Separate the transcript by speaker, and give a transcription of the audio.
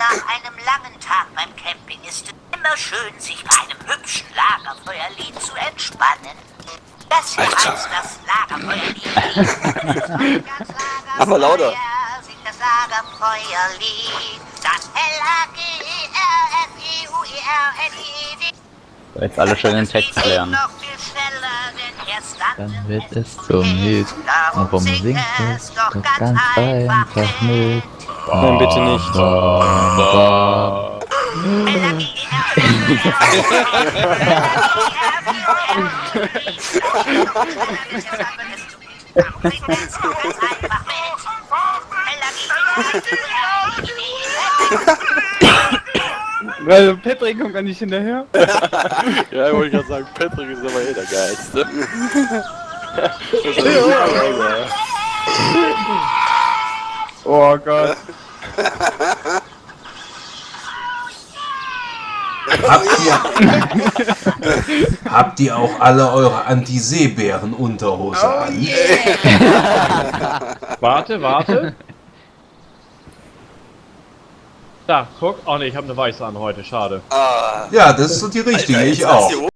Speaker 1: Nach einem langen Tag beim Camping ist es immer schön, sich bei einem hübschen Lagerfeuerlied zu entspannen. Das hier
Speaker 2: Alter.
Speaker 1: heißt das Lagerfeuerlied.
Speaker 3: Aber lauter.
Speaker 1: Singt das Lagerfeuerlied. Das L-A-G-E-R-F-E-U-E-R-N-I-E-D.
Speaker 4: So, jetzt alle schön den Text lernen.
Speaker 1: Noch viel schneller, denn erst
Speaker 4: Dann wird es zum Hit. Und warum singt es doch ganz einfach mit?
Speaker 3: Nein, bitte nicht.
Speaker 5: Weil Patrick kommt gar nicht hinterher.
Speaker 3: Ja, ich wollte gerade sagen, Patrick ist aber der Geilste.
Speaker 5: Oh Gott.
Speaker 2: Habt ihr auch alle eure Anti-Seebären-Unterhose an?
Speaker 6: Warte. Da, guck. Oh ne, ich habe eine weiße an heute, schade.
Speaker 2: Ja, das ist so die richtige,
Speaker 3: Alter,
Speaker 2: ich
Speaker 3: jetzt lass
Speaker 2: auch.
Speaker 3: die